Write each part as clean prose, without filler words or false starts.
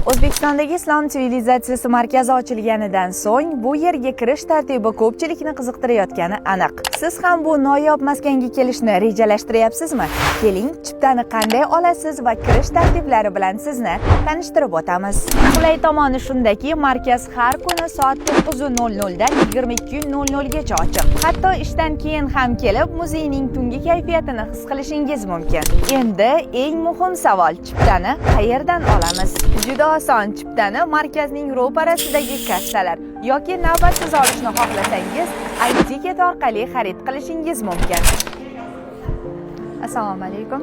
O'zbekistondagi Islom sivilizatsiyasi markazi ochilganidan so'ng bu yerga kirish tartibi ko'pchilikni qiziqtirayotgani aniq. Siz ham bu noyob maskanga kelishni rejalashtiryapsizmi? Keling, chiptani qanday olasiz va kirish tartiblari bilan sizni tanishtirib o'tamiz. Qulay tomoni shundaki, markaz har kuni soat 9:00 dan 22:00 gacha ochiq. Hatto ishdan keyin ham kelib, muzeyning tungi kayfiyatini his qilishingiz mumkin. Endi eng muhim savol, chiptani qayerdan olamiz? Juda oson, chiptani markazning ro'parasidagi kassalar yoki navbatsiz olishni xohlasangiz, iTicket orqali xarid qilishingiz mumkin. Assalomu alaykum.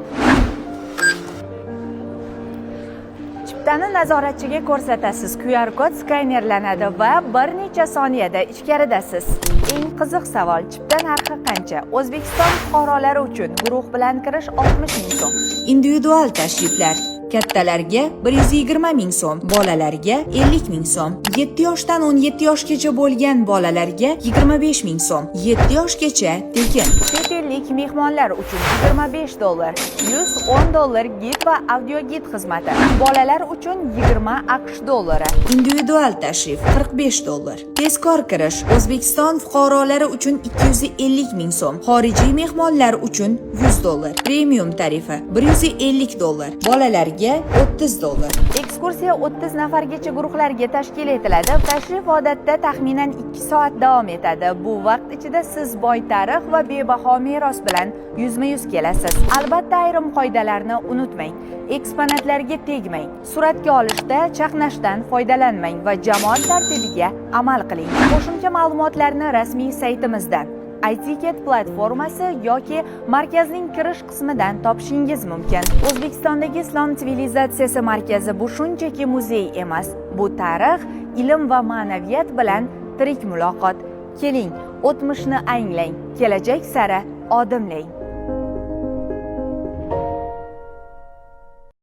Chiptani nazoratchiga ko'rsatasiz. QR kod skanerlanadi va bir necha soniyada ichkaridasiz. Eng qiziq savol, chipta narxi qancha? O'zbekiston fuqarolari uchun guruh bilan kirish 60 ming so'm. Individual tashriflar kattalarga 120 ming so'm, bolalarga 50 ming so'm, 7 yoshdan 17 yoshgacha bo'lgan bolalarga 25 ming so'm, 7 yoshgacha tekin. Chet ellik mehmonlar uchun $25, $110 gid va audio gid xizmati. Bolalar uchun 20 AQSh dollari. Individual tashrif $45. Tezkor kirish O'zbekiston fuqarolari uchun 250 ming so'm, xorijiy mehmonlar uchun $100. Premium tarifi $150. Bolalarga $30. Ekskursiya 30 nafargacha guruhlarga tashkil etiladi. Tashrif odatda taxminan 2 soat davom etadi. Bu vaqt ichida siz boy tarix va bebaho meros bilan yuzma-yuz kelasiz. Albatta, ayrim qoidalarni unutmang. Eksponatlarga tegmang. Suratga olishda chaqnashdan foydalanmang va jamoat tartibiga amal qiling. Qo'shimcha ma'lumotlarni rasmiy saytimizdan, iTicket platformasi yoki markazning kirish qismidan topishingiz mumkin. O'zbekistondagi Islom sivilizatsiyasi markazi bu shunchaki muzey emas, bu tarix, ilm va ma'naviyat bilan tirik muloqot. Keling, o'tmishni anglang, kelajak sari odimlang.